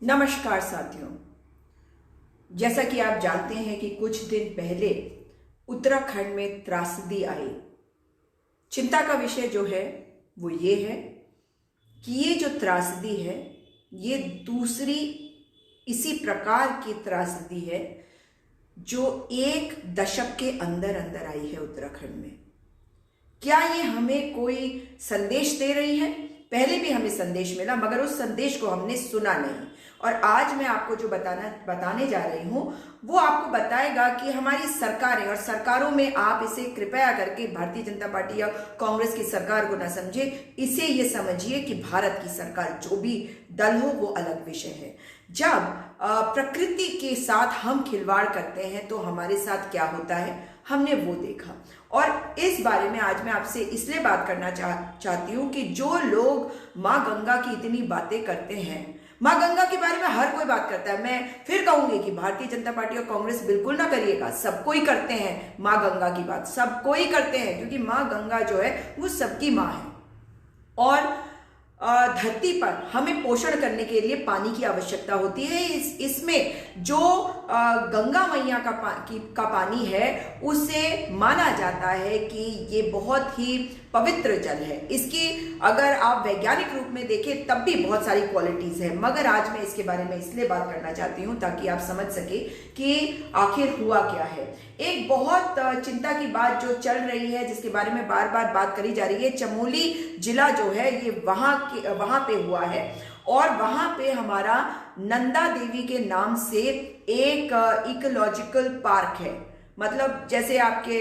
नमस्कार साथियों। जैसा कि आप जानते हैं कि कुछ दिन पहले उत्तराखंड में त्रासदी आई। चिंता का विषय जो है वो ये है कि ये जो त्रासदी है ये दूसरी इसी प्रकार की त्रासदी है जो एक दशक के अंदर अंदर आई है उत्तराखंड में। क्या ये हमें कोई संदेश दे रही है? पहले भी हमें संदेश मिला मगर उस संदेश को हमने सुना नहीं। और आज मैं आपको जो बताने जा रही हूं वो आपको बताएगा कि हमारी सरकारें और सरकारों में आप इसे कृपया करके भारतीय जनता पार्टी या कांग्रेस की सरकार को ना समझे, इसे ये समझिए कि भारत की सरकार जो भी दल हो वो अलग विषय है। जब प्रकृति के साथ हम खिलवाड़ करते हैं तो हमारे साथ क्या होता है हमने वो देखा। और इस बारे में आज मैं आपसे इसलिए बात करना चाहती हूँ कि जो लोग माँ गंगा की इतनी बातें करते हैं, माँ गंगा के बारे में हर कोई बात करता है। मैं फिर कहूंगी कि भारतीय जनता पार्टी और कांग्रेस बिल्कुल ना करिएगा, सबको ही करते हैं माँ गंगा की बात, सबको ही करते हैं क्योंकि माँ गंगा जो है वो सबकी माँ है। और धरती पर हमें पोषण करने के लिए पानी की आवश्यकता होती है। इसमें जो गंगा मैया का पानी है उसे माना जाता है कि ये बहुत ही पवित्र जल है। इसकी अगर आप वैज्ञानिक रूप में देखें तब भी बहुत सारी क्वालिटीज है, मगर आज मैं इसके बारे में इसलिए बात करना चाहती हूं ताकि आप समझ सके कि आखिर हुआ क्या है। एक बहुत चिंता की बात जो चल रही है, जिसके बारे में बार बार बात करी जा रही है, चमोली जिला जो है ये वहां पे हुआ है और वहां पे हमारा नंदा देवी के नाम से एक इकोलॉजिकल पार्क है। मतलब जैसे आपके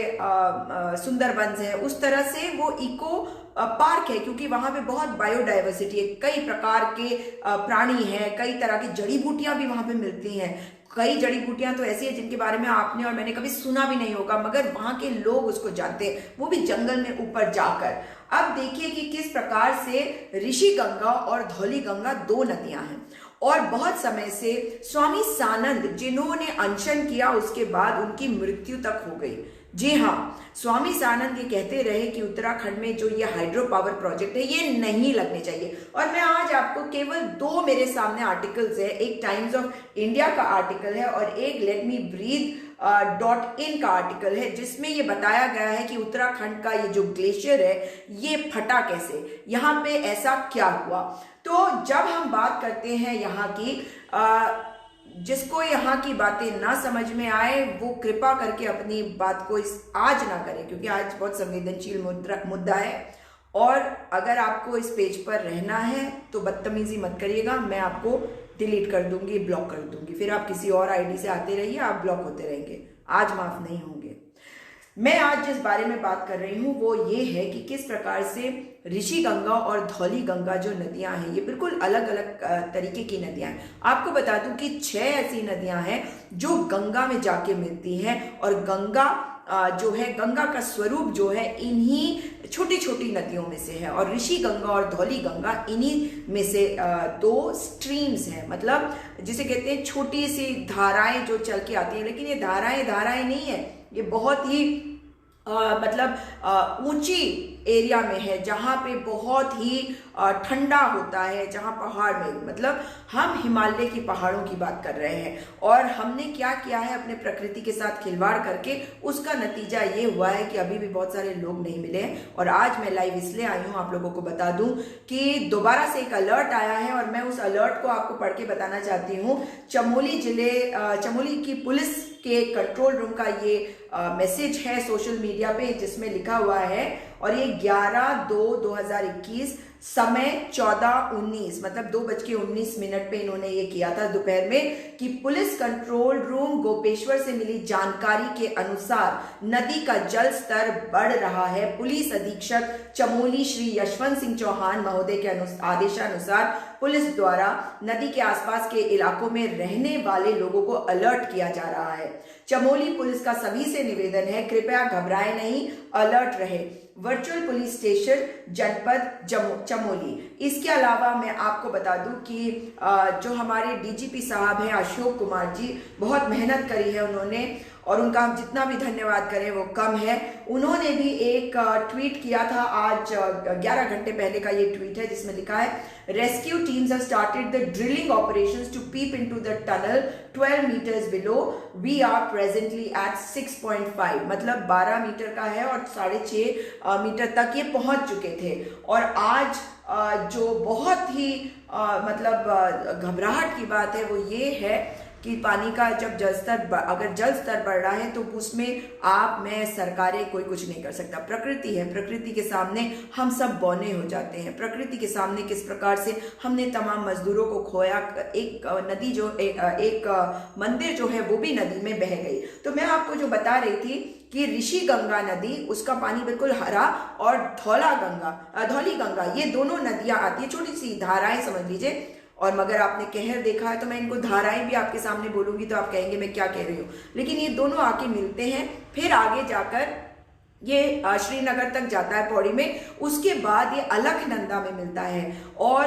सुंदरबंस है उस तरह से वो इको पार्क है, क्योंकि वहां पे बहुत बायोडाइवर्सिटी है, कई प्रकार के प्राणी हैं, कई तरह की जड़ी बूटियां भी वहां पे मिलती हैं। कई जड़ी बूटियां तो ऐसी है जिनके बारे में आपने और मैंने कभी सुना भी नहीं होगा, मगर वहां के लोग उसको जानते हैं, वो भी जंगल में ऊपर जाकर। अब देखिए कि किस प्रकार से ऋषि गंगा और धौली गंगा दो नदियां हैं और बहुत समय से स्वामी सानंद जिन्होंने अनशन किया उसके बाद उनकी मृत्यु तक हो गई। जी हाँ, स्वामी सानंद ये कहते रहे कि उत्तराखंड में जो ये हाइड्रो पावर प्रोजेक्ट है ये नहीं लगने चाहिए। और मैं आज आपको केवल दो मेरे सामने आर्टिकल्स है, एक टाइम्स ऑफ इंडिया का आर्टिकल है और एक लेट मी ब्रीथ .in का आर्टिकल है, जिसमें ये बताया गया है कि उत्तराखंड का ये जो ग्लेशियर है ये फटा कैसे, यहाँ पे ऐसा क्या हुआ। तो जब हम बात करते हैं यहाँ की जिसको यहाँ की बातें ना समझ में आए वो कृपा करके अपनी बात को आज ना करें, क्योंकि आज बहुत संवेदनशील मुद्दा है। और अगर आपको इस पेज पर रहना है तो बदतमीजी मत करिएगा, मैं आपको डिलीट कर दूंगी, ब्लॉक कर दूंगी, फिर आप किसी और आईडी से आते रहिए, आप ब्लॉक होते रहेंगे, आज माफ नहीं होंगे। मैं आज जिस बारे में बात कर रही हूं वो ये है कि किस प्रकार से ऋषि गंगा और धौली गंगा जो नदियां हैं ये बिल्कुल अलग अलग तरीके की नदियां हैं। आपको बता दूं कि 6 ऐसी नदियां हैं जो गंगा में जाके मिलती हैं और गंगा जो है, गंगा का स्वरूप जो है इन्हीं छोटी छोटी नदियों में से है और ऋषि गंगा और धौली गंगा इन्हीं में से दो स्ट्रीम्स हैं। मतलब जिसे कहते हैं छोटी सी धाराएं जो चल के आती है, लेकिन ये धाराएं नहीं है, ये बहुत ही मतलब ऊंची एरिया में है जहाँ पे बहुत ही ठंडा होता है, जहाँ पहाड़ में, मतलब हम हिमालय की पहाड़ों की बात कर रहे हैं। और हमने क्या किया है अपने प्रकृति के साथ खिलवाड़ करके, उसका नतीजा ये हुआ है कि अभी भी बहुत सारे लोग नहीं मिले हैं। और आज मैं लाइव इसलिए आई हूँ आप लोगों को बता दूं कि दोबारा से एक अलर्ट आया है और मैं उस अलर्ट को आपको पढ़ के बताना चाहती हूँ। चमोली की पुलिस के कंट्रोल रूम का ये मैसेज है सोशल मीडिया पे, जिसमें लिखा हुआ है, और ये 11/2/2021 समय 14:19 मतलब 2:19 पे इन्होंने ये किया था दोपहर में, कि पुलिस कंट्रोल रूम गोपेश्वर से मिली जानकारी के अनुसार नदी का जल स्तर बढ़ रहा है। पुलिस अधीक्षक चमोली श्री यशवंत सिंह चौहान महोदय के आदेशानुसार पुलिस द्वारा नदी के आसपास के इलाकों में रहने वाले लोगों को अलर्ट किया जा रहा है। चमोली पुलिस का सभी से निवेदन है, कृपया घबराएं नहीं, अलर्ट रहे। वर्चुअल पुलिस स्टेशन जनपद चमोली। इसके अलावा मैं आपको बता दूं कि जो हमारे डीजीपी साहब हैं अशोक कुमार जी, बहुत मेहनत करी है उन्होंने और उनका हम जितना भी धन्यवाद करें वो कम है। उन्होंने भी एक ट्वीट किया था, आज 11 घंटे पहले का ये ट्वीट है, जिसमें लिखा है rescue teams have started the drilling operations to peep into the tunnel 12 meters below, we are presently at 6.5, मतलब 12 मीटर का है और 6.5 मीटर तक ये पहुंच चुके थे। और आज जो बहुत ही मतलब घबराहट की बात है वो ये है कि पानी का जब अगर जल स्तर बढ़ रहा है तो उसमें आप, मैं, सरकारें, कोई कुछ नहीं कर सकता। प्रकृति है, प्रकृति के सामने हम सब बौने हो जाते हैं। प्रकृति के सामने किस प्रकार से हमने तमाम मजदूरों को खोया, एक नदी जो एक मंदिर जो है वो भी नदी में बह गई। तो मैं आपको जो बता रही थी कि ऋषि गंगा नदी, उसका पानी बिल्कुल हरा, और धौली गंगा, ये दोनों नदियां आती है, छोटी सी धाराएं समझ लीजिए। और मगर आपने कहर देखा है तो मैं इनको धाराएं भी आपके सामने बोलूंगी तो आप कहेंगे मैं क्या कह रही हूँ, लेकिन ये दोनों आके मिलते हैं, फिर आगे जाकर ये श्रीनगर तक जाता है पौड़ी में, उसके बाद ये अलकनंदा में मिलता है, और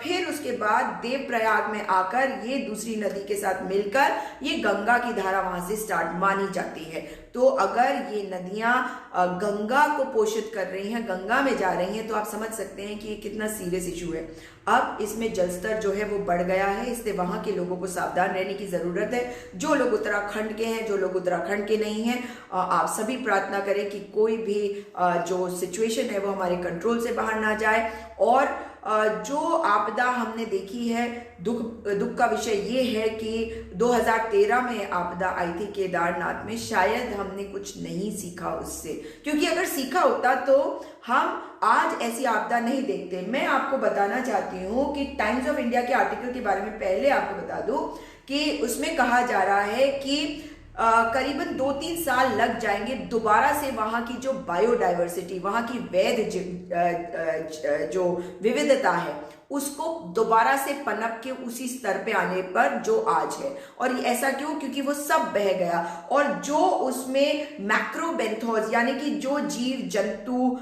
फिर उसके बाद देवप्रयाग में आकर ये दूसरी नदी के साथ मिलकर ये गंगा की धारा वहां से स्टार्ट मानी जाती है। तो अगर ये नदियां गंगा को पोषित कर रही हैं, गंगा में जा रही हैं, तो आप समझ सकते हैं कि ये कितना सीरियस इशू है। अब इसमें जलस्तर जो है वो बढ़ गया है, इससे वहां के लोगों को सावधान रहने की जरूरत है। जो लोग उत्तराखंड के हैं, जो लोग उत्तराखंड के नहीं हैं, आप सभी प्रार्थना करें कि कोई भी जो सिचुएशन है वो हमारे कंट्रोल से बाहर ना जाए। और जो आपदा हमने देखी है, दुख का विषय ये है कि 2013 में आपदा आई थी केदारनाथ में, शायद हमने कुछ नहीं सीखा उससे, क्योंकि अगर सीखा होता तो हम आज ऐसी आपदा नहीं देखते। मैं आपको बताना चाहती हूँ कि टाइम्स ऑफ इंडिया के आर्टिकल के बारे में पहले आपको बता दूं कि उसमें कहा जा रहा है कि करीबन 2-3 साल लग जाएंगे दोबारा से वहां की जो बायोडाइवर्सिटी, वहां की जो विविधता है, उसको दोबारा से पनप के उसी स्तर पे आने पर जो आज है। और ऐसा क्यों? क्योंकि वो सब बह गया, और जो उसमें मैक्रोबेंथोस यानी कि जो जीव जंतु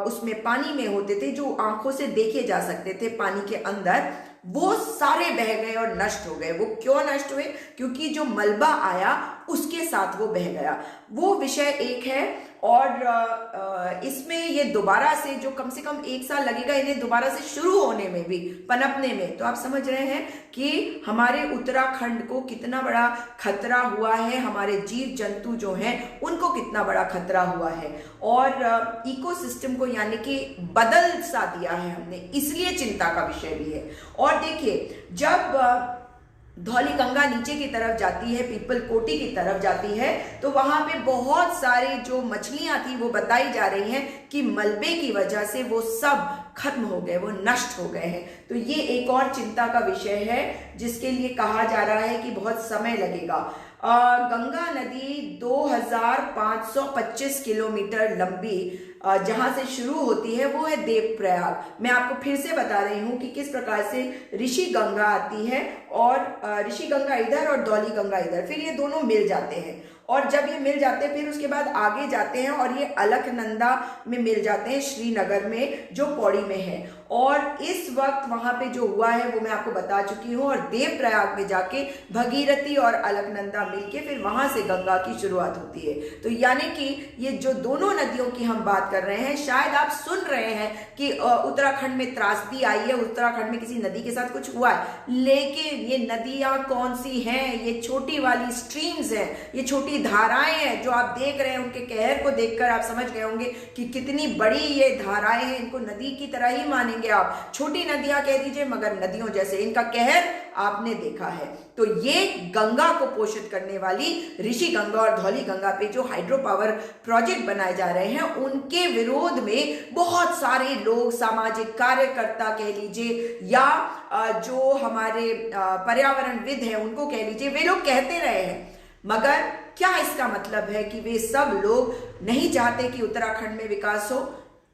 उसमें पानी में होते थे, जो आंखों से देखे जा सकते थे पानी के अंदर, वो सारे बह गए और नष्ट हो गए। वो क्यों नष्ट हुए? क्योंकि जो मलबा आया उसके साथ वो बह गया। वो विषय एक है, और इसमें ये दोबारा से जो कम से कम 1 साल लगेगा इन्हें दोबारा से शुरू होने में भी, पनपने में। तो आप समझ रहे हैं कि हमारे उत्तराखंड को कितना बड़ा खतरा हुआ है, हमारे जीव जंतु जो हैं उनको कितना बड़ा खतरा हुआ है, और इकोसिस्टम को यानी कि बदल सा दिया है हमने, इसलिए चिंता का विषय भी है। और देखिए, जब धौली गंगा नीचे की तरफ जाती है, पीपल कोटी की तरफ जाती है, तो वहां पे बहुत सारे जो मछलियां थी वो बताई जा रही हैं कि मलबे की वजह से वो सब खत्म हो गए, वो नष्ट हो गए हैं। तो ये एक और चिंता का विषय है, जिसके लिए कहा जा रहा है कि बहुत समय लगेगा। गंगा नदी 2525 किलोमीटर लंबी जहां से शुरू होती है वो है देवप्रयाग। मैं आपको फिर से बता रही हूं कि किस प्रकार से ऋषि गंगा आती है, और ऋषि गंगा इधर और धौली गंगा इधर, फिर ये दोनों मिल जाते हैं, और जब ये मिल जाते हैं फिर उसके बाद आगे जाते हैं और ये अलकनंदा में मिल जाते हैं, श्रीनगर में जो पौड़ी में है। और इस वक्त वहां पे जो हुआ है वो मैं आपको बता चुकी हूँ, और देवप्रयाग में जाके भगीरथी और अलकनंदा मिलके फिर वहां से गंगा की शुरुआत होती है। तो यानी कि ये जो दोनों नदियों की हम बात कर रहे हैं, शायद आप सुन रहे हैं कि उत्तराखंड में त्रासदी आई है, उत्तराखंड में किसी नदी के साथ कुछ हुआ है, लेकिन ये नदियां कौन सी हैं? ये छोटी वाली स्ट्रीम्स हैं, ये छोटी धाराएं हैं जो आप देख रहे हैं। उनके कहर को देखकर आप समझ गए होंगे कि कितनी बड़ी ये धाराएं हैं, इनको नदी की तरह ही मानेंगे आप, छोटी नदियां कह दीजिए मगर नदियों जैसे, इनका कहर आपने देखा है। तो ये गंगा को पोषित करने वाली ऋषि गंगा और धौली गंगा पे जो हाइड्रो पावर प्रोजेक्ट बनाए जा रहे हैं, उनके विरोध में बहुत सारे लोग, सामाजिक कार्यकर्ता कह लीजिए या जो हमारे पर्यावरणविद हैं उनको कह लीजिए, वे लोग कहते रहे हैं। मगर क्या इसका मतलब है कि वे सब लोग नहीं चाहते कि उत्तराखंड में विकास हो?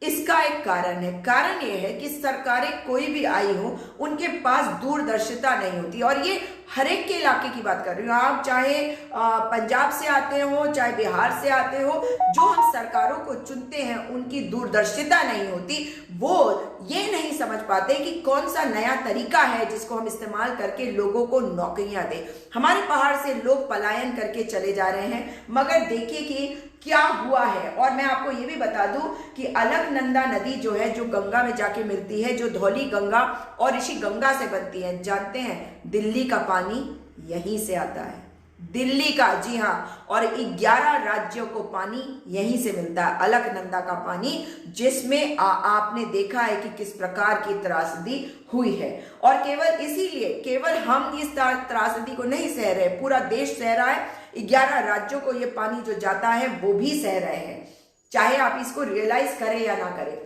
इसका एक कारण है। कारण यह है कि सरकारें कोई भी आई हो, उनके पास दूरदर्शिता नहीं होती। और ये हर एक के इलाके की बात कर रही हूँ, आप चाहे पंजाब से आते हो, चाहे बिहार से आते हो, जो हम सरकारों को चुनते हैं उनकी दूरदर्शिता नहीं होती। वो ये नहीं समझ पाते कि कौन सा नया तरीका है जिसको हम इस्तेमाल करके लोगों को नौकरियां दें। हमारे पहाड़ से लोग पलायन करके चले जा रहे हैं, मगर देखिए कि क्या हुआ है। और मैं आपको ये भी बता दूं कि अलकनंदा नदी जो है, जो गंगा में जाके मिलती है, जो धौली गंगा और ऋषि गंगा से बनती है, जानते हैं दिल्ली का पानी यहीं से आता है। दिल्ली का, जी हाँ, और 11 राज्यों को पानी यहीं से मिलता है, अलकनंदा का पानी, जिसमें आपने देखा है कि किस प्रकार की त्रासदी हुई है। और केवल इसीलिए, केवल हम इस त्रासदी को नहीं सह रहे, पूरा देश सह रहा है। 11 राज्यों को ये पानी जो जाता है वो भी सह रहे हैं, चाहे आप इसको रियलाइज करें या ना करें।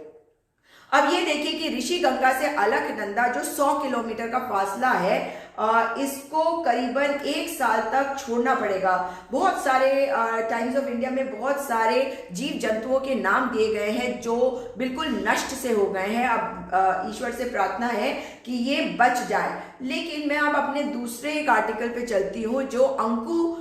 अब ये देखिए कि ऋषि गंगा से अलकनंदा जो 100 किलोमीटर का फासला है, इसको करीबन 1 साल तक छोड़ना पड़ेगा। बहुत सारे टाइम्स ऑफ इंडिया में बहुत सारे जीव जंतुओं के नाम दिए गए हैं जो बिल्कुल नष्ट से हो गए हैं। अब ईश्वर से प्रार्थना है कि ये बच जाए। लेकिन मैं अब अपने दूसरे एक आर्टिकल पे चलती हूँ जो अंकु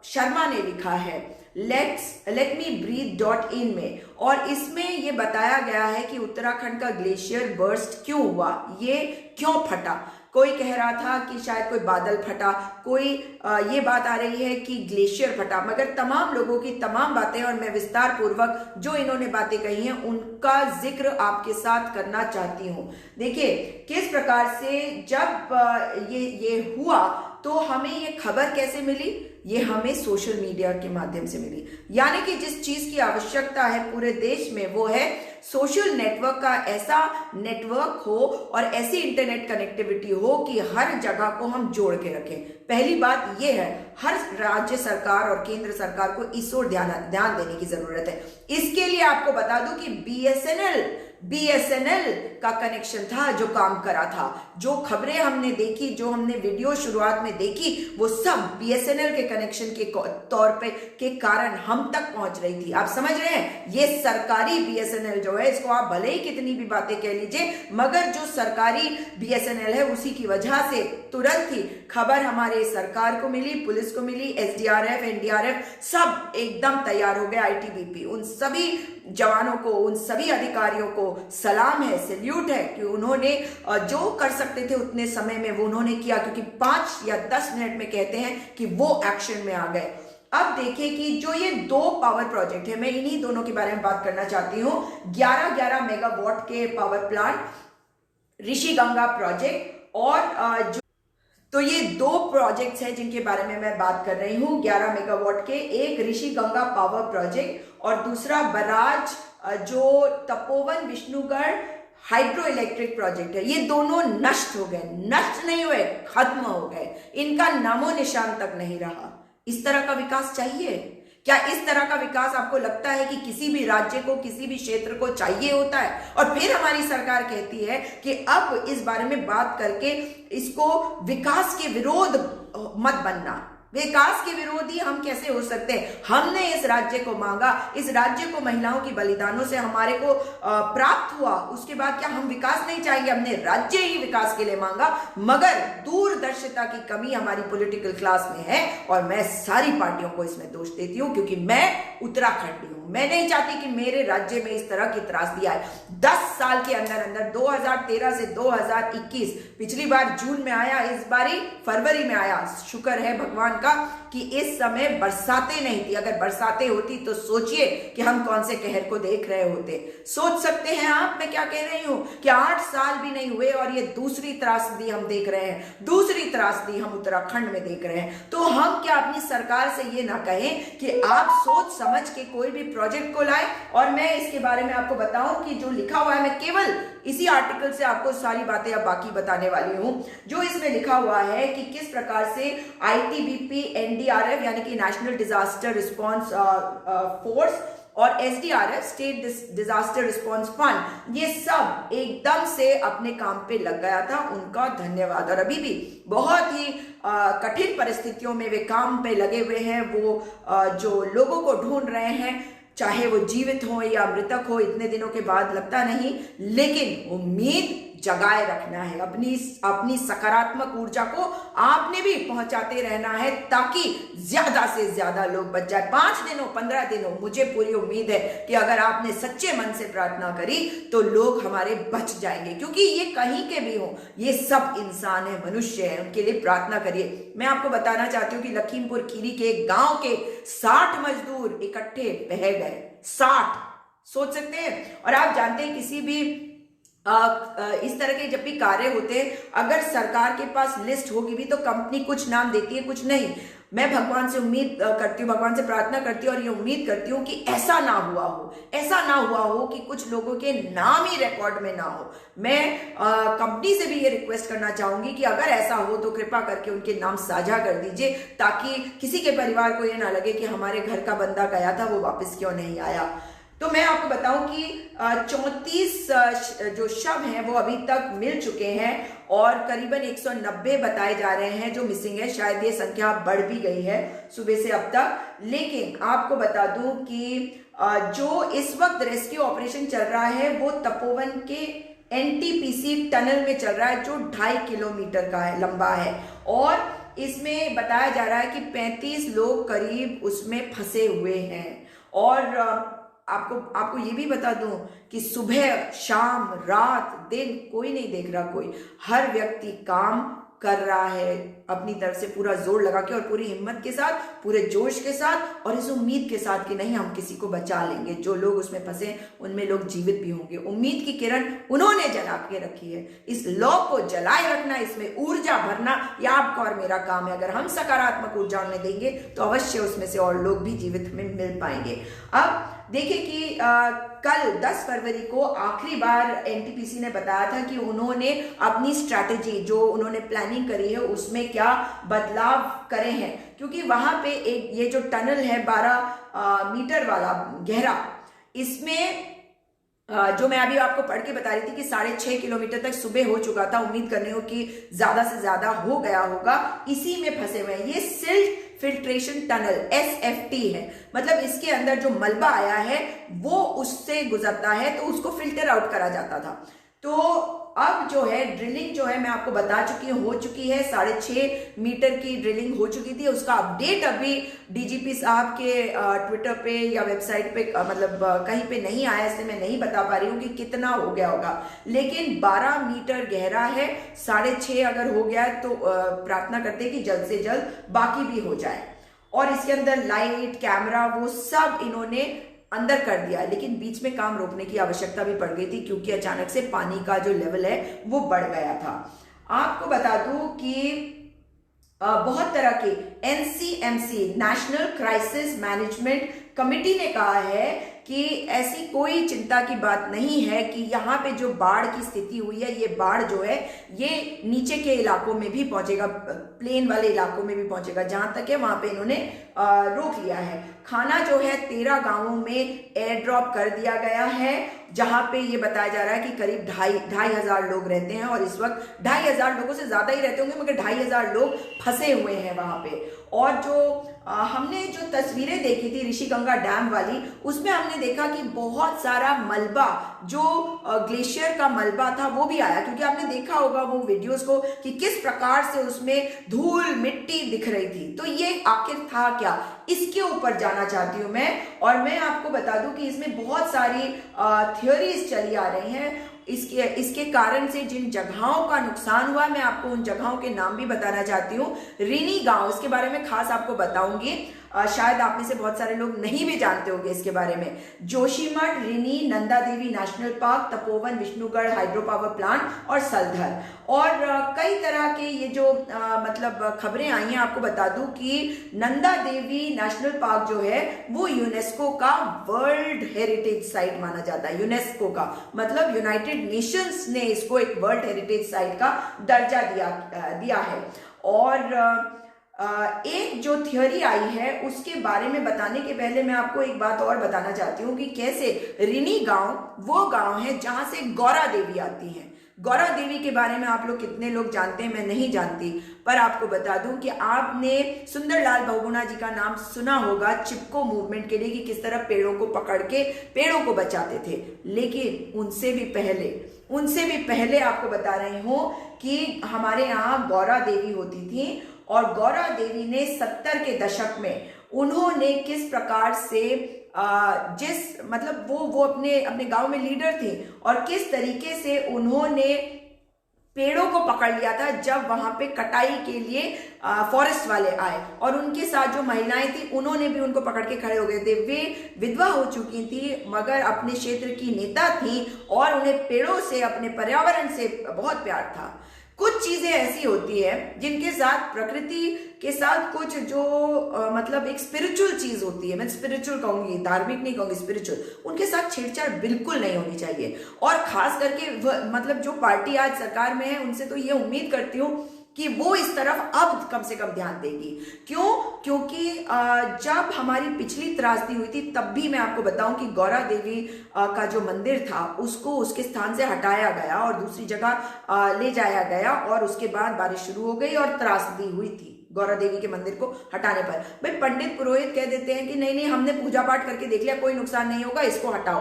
शर्मा ने लिखा है letmeBreathe.in में, और इसमें ये बताया गया है कि उत्तराखंड का ग्लेशियर बर्स्ट क्यों हुआ, ये क्यों फटा। कोई कह रहा था कि शायद कोई बादल फटा, कोई ये बात आ रही है कि ग्लेशियर फटा, मगर तमाम लोगों की तमाम बातें, और मैं विस्तार पूर्वक जो इन्होंने बातें कही हैं उनका जिक्र आपके साथ करना चाहती हूँ। देखिए किस प्रकार से जब ये हुआ तो हमें ये खबर कैसे मिली, ये हमें सोशल मीडिया के माध्यम से मिली। यानी कि जिस चीज की आवश्यकता है पूरे देश में वो है सोशल नेटवर्क का, ऐसा नेटवर्क हो और ऐसी इंटरनेट कनेक्टिविटी हो कि हर जगह को हम जोड़ के रखें। पहली बात यह है, हर राज्य सरकार और केंद्र सरकार को इस ओर ध्यान देने की जरूरत है। इसके लिए आपको बता दूं कि बीएसएनएल का कनेक्शन था जो काम करा था। जो खबरें हमने देखी, जो हमने वीडियो शुरुआत में देखी, वो सब बीएसएनएल के कनेक्शन के तौर पे के कारण हम तक पहुंच रही थी। आप समझ रहे हैं, ये सरकारी बीएसएनएल जो है, इसको आप भले ही कितनी भी बातें कह लीजिए, मगर जो सरकारी बीएसएनएल है उसी की वजह से तुरंत ही खबर हमारे सरकार को मिली, पुलिस को मिली, एसडीआरएफ, एनडीआरएफ सब एकदम तैयार हो गए, आईटीबीपी। उन सभी जवानों को, उन सभी अधिकारियों को सलाम है, सैल्यूट है कि उन्होंने जो कर सकते थे उतने समय में वो उन्होंने किया, क्योंकि 5 या 10 मिनट में कहते हैं कि वो एक्शन में आ गए। अब देखिए कि जो ये 2 पावर प्रोजेक्ट है, मैं इन्हीं दोनों के बारे में बात करना चाहती हूं। 11 मेगावाट के power plant, Rishi Ganga project, और तो ये 2 प्रोजेक्ट्स हैं जिनके बारे में मैं बात कर रही हूं। 11 मेगावाट के, एक ऋषि गंगा पावर प्रोजेक्ट और दूसरा बराज जो Tapovan Vishnugad hydro electric project है। ये दोनों नष्ट हो गए, नष्ट नहीं हुए, खत्म हो गए, इनका नामो निशान तक नहीं रहा। इस तरह का विकास चाहिए क्या? इस तरह का विकास आपको लगता है कि किसी भी राज्य को, किसी भी क्षेत्र को चाहिए होता है? और फिर हमारी सरकार कहती है कि अब इस बारे में बात करके इसको विकास के विरोध मत बनना। विकास के विरोधी हम कैसे हो सकते हैं? हमने इस राज्य को मांगा, इस राज्य को महिलाओं की बलिदानों से हमारे को प्राप्त हुआ, उसके बाद क्या हम विकास नहीं चाहेंगे? हमने राज्य ही विकास के लिए मांगा, मगर दूरदर्शिता की कमी हमारी पॉलिटिकल क्लास में है। और मैं सारी पार्टियों को इसमें दोष देती हूं, क्योंकि मैं उत्तराखंडी हूं। मैं नहीं चाहती कि मेरे राज्य में इस तरह की त्रासदी आए। 10 साल के अंदर अंदर 2013 से 2021, पिछली बार जून में आया, इस बारी फरवरी में आया। शुक्र है भगवान कि इस समय बरसातें नहीं थी। अगर बरसातें होती तो सोचिए कि हम कौन से कहर को देख रहे होते। सोच सकते हैं आप मैं क्या कह रही हूं कि 8 साल भी नहीं हुए और ये दूसरी त्रासदी हम देख रहे हैं, दूसरी त्रासदी हम उत्तराखंड में देख रहे हैं। तो हम क्या अपनी सरकार से ये ना कहें कि आप सोच समझ के कोई भी प्रोजेक्ट को लाए? और मैं इसके बारे में आपको बताऊं कि जो लिखा हुआ है, मैं केवल इसी आर्टिकल से आपको सारी बातें अब बाकी बताने वाली हूं। जो इसमें लिखा हुआ है कि किस प्रकार से आईटीबीपी, एनडीआरएफ यानी कि नेशनल डिजास्टर रिस्पांस फोर्स और SDRF, state disaster response fund, ये सब एकदम से अपने काम पे लग गया था। उनका धन्यवाद। और अभी भी बहुत ही कठिन परिस्थितियों में वे काम पे लगे हुए हैं। वो जो लोगों को ढूंढ रहे हैं, चाहे वो जीवित हो या मृतक हो, इतने दिनों के बाद लगता नहीं, लेकिन उम्मीद जगाए रखना है। अपनी सकारात्मक ऊर्जा को आपने भी पहुंचाते रहना है ताकि ज्यादा से ज्यादा लोग बच जाए। 5 दिन हो, 15 दिन हो, मुझे पूरी उम्मीद है कि अगर आपने सच्चे मन से प्रार्थना करी तो लोग हमारे बच जाएंगे, क्योंकि ये कहीं के भी हो, ये सब इंसान है, मनुष्य है, उनके लिए प्रार्थना करिए। मैं आपको बताना चाहती हूँ कि लखीमपुर खीरी के गांव के 60 मजदूर इकट्ठे बह गए। 60, सोच सकते हैं। और आप जानते हैं किसी भी इस तरह के जब भी कार्य होते हैं, अगर सरकार के पास लिस्ट होगी भी तो कंपनी कुछ नाम देती है, कुछ नहीं। मैं भगवान से उम्मीद करती हूँ, भगवान से प्रार्थना करती हूँ और ये उम्मीद करती हूँ कि ऐसा ना हुआ हो, ऐसा ना हुआ हो कि कुछ लोगों के नाम ही रिकॉर्ड में ना हो। मैं कंपनी से भी ये रिक्वेस्ट करना चाहूंगी कि अगर ऐसा हो तो कृपा करके उनके नाम साझा कर दीजिए, ताकि किसी के परिवार को ये ना लगे कि हमारे घर का बंदा गया था, वो वापस क्यों नहीं आया। तो मैं आपको बताऊं कि 34 जो शव हैं वो अभी तक मिल चुके हैं और करीबन 190 बताए जा रहे हैं जो मिसिंग है। शायद ये संख्या बढ़ भी गई है सुबह से अब तक। लेकिन आपको बता दूं कि जो इस वक्त रेस्क्यू ऑपरेशन चल रहा है वो तपोवन के एनटीपीसी टनल में चल रहा है, जो 2.5 किलोमीटर का है, लंबा है। और इसमें बताया जा रहा है कि 35 लोग करीब उसमें फंसे हुए हैं। और आपको ये भी बता दूं कि सुबह, शाम, रात, दिन कोई नहीं देख रहा, कोई, हर व्यक्ति काम कर रहा है अपनी तरफ से पूरा जोर लगा के और पूरी हिम्मत के साथ, पूरे जोश के साथ और इस उम्मीद के साथ कि नहीं, हम किसी को बचा लेंगे। जो लोग उसमें फंसे उनमें लोग जीवित भी होंगे। उम्मीद की किरण उन्होंने जला के रखी है। इस लौ को जलाए रखना, इसमें ऊर्जा भरना, यह आपका और मेरा काम है। अगर हम सकारात्मक ऊर्जा उन्हें देंगे तो अवश्य उसमें से और लोग भी जीवित हमें मिल पाएंगे। अब देखिए कि कल 10 फरवरी को आखिरी बार एनटीपीसी ने बताया था कि उन्होंने अपनी स्ट्रैटेजी, जो उन्होंने प्लानिंग करी है, उसमें क्या बदलाव करे हैं। क्योंकि वहां पे एक ये जो टनल है 12 मीटर वाला गहरा, इसमें जो मैं अभी आपको पढ़ के बता रही थी कि 6.5 किलोमीटर तक सुबह हो चुका था। उम्मीद करने हो कि ज्यादा से ज्यादा हो गया होगा। इसी में फंसे हुए हैं। ये सिल्ट फिल्ट्रेशन टनल SFT है, मतलब इसके अंदर जो मलबा आया है वो उससे गुजरता है, तो उसको फिल्टर आउट करा जाता था। तो अब जो है ड्रिलिंग जो है मैं आपको बता चुकी हूँ, हो चुकी है। 6.5 मीटर की ड्रिलिंग हो चुकी थी। उसका अपडेट अभी डीजीपी साहब के ट्विटर पे या वेबसाइट पे मतलब कहीं पे नहीं आया, इसलिए मैं नहीं बता पा रही हूँ कि कितना हो गया होगा। लेकिन 12 मीटर गहरा है, 6.5 अगर हो गया तो प्रार्थना करते कि जल्द से जल्द बाकी भी हो जाए। और इसके अंदर लाइट, कैमरा, वो सब इन्होंने अंदर कर दिया। लेकिन बीच में काम रोकने की आवश्यकता भी पड़ गई थी, क्योंकि अचानक से पानी का जो लेवल है वो बढ़ गया था। आपको बता दूं कि बहुत तरह के NCMC, national crisis management committee ने कहा है कि ऐसी कोई चिंता की बात नहीं है कि यहाँ पे जो बाढ़ की स्थिति हुई है, ये बाढ़ जो है ये नीचे के इलाकों में भी पहुंचेगा, प्लेन वाले इलाकों में भी पहुंचेगा। जहां तक है वहां पे इन्होंने रोक लिया है। खाना जो है 13 गांवों में एयर ड्रॉप कर दिया गया है, जहां पे ये बताया जा रहा है कि करीब 2,500 लोग रहते हैं। और इस वक्त 2,500 लोगों से ज्यादा ही रहते होंगे, मगर 2,500 लोग फंसे हुए हैं वहां पे। और जो हमने जो तस्वीरें देखी थी ऋषिगंगा डैम वाली, उसमें हमने देखा कि बहुत सारा मलबा, जो ग्लेशियर का मलबा था, वो भी आया। क्योंकि आपने देखा होगा वो वीडियोस को कि किस प्रकार से उसमें धूल, मिट्टी दिख रही थी। तो ये आखिर था क्या, इसके ऊपर जाना चाहती हूं मैं। और मैं आपको बता दूं कि इसमें बहुत सारी थ्योरीज चली आ रही हैं। इसके कारण से जिन जगहों का नुकसान हुआ, मैं आपको उन जगहों के नाम भी बताना चाहती हूँ। रिनी गांव, इसके बारे में खास आपको बताऊंगी, शायद आप में से बहुत सारे लोग नहीं भी जानते होंगे इसके बारे में। Joshimath, Rini, Nanda Devi national park, Tapovan, Vishnugad hydro power plant और सलधर। और कई तरह के ये जो मतलब खबरें आई हैं। आपको बता दूं कि नंदा देवी नेशनल पार्क जो है वो यूनेस्को का वर्ल्ड हेरिटेज साइट माना जाता है। यूनेस्को का मतलब यूनाइटेड नेशंस ने इसको एक वर्ल्ड हेरिटेज साइट का दर्जा दिया है। और एक जो थ्योरी आई है उसके बारे में बताने के पहले मैं आपको एक बात और बताना चाहती हूँ कि कैसे रिनी गांव वो गांव है जहां से गौरा देवी आती हैं। गौरा देवी के बारे में आप लोग कितने लोग जानते हैं मैं नहीं जानती, पर आपको बता दूं कि आपने सुंदरलाल बहुगुणा जी का नाम सुना होगा चिपको मूवमेंट के लिए, कि किस तरह पेड़ों को पकड़ के पेड़ों को बचाते थे। लेकिन उनसे भी पहले आपको बता रही हूं कि हमारे यहाँ गौरा देवी होती थी, और गौरा देवी ने 70 के दशक में उन्होंने किस प्रकार से मतलब वो अपने गांव में लीडर थे, और किस तरीके से उन्होंने पेड़ों को पकड़ लिया था जब वहां पे कटाई के लिए फॉरेस्ट वाले आए, और उनके साथ जो महिलाएं थी उन्होंने भी उनको पकड़ के खड़े हो गए थे। वे विधवा हो चुकी थी मगर अपने क्षेत्र की नेता थी, और उन्हें पेड़ों से, अपने पर्यावरण से बहुत प्यार था। कुछ चीजें ऐसी होती है जिनके साथ, प्रकृति के साथ कुछ जो मतलब एक स्पिरिचुअल चीज होती है, मैं स्पिरिचुअल कहूंगी, धार्मिक नहीं कहूंगी, स्पिरिचुअल, उनके साथ छेड़छाड़ बिल्कुल नहीं होनी चाहिए। और खास करके मतलब जो पार्टी आज सरकार में है उनसे तो ये उम्मीद करती हूँ कि वो इस तरफ अब कम से कम ध्यान देगी। क्यों? क्योंकि जब हमारी पिछली त्रासदी हुई थी तब भी मैं आपको बताऊं कि गौरा देवी का जो मंदिर था उसको उसके स्थान से हटाया गया और दूसरी जगह ले जाया गया, और उसके बाद बारिश शुरू हो गई और त्रासदी हुई थी गौरा देवी के मंदिर को हटाने पर। भाई पंडित पुरोहित कह देते हैं कि नहीं नहीं हमने पूजा पाठ करके देख लिया, कोई नुकसान नहीं होगा, इसको हटाओ।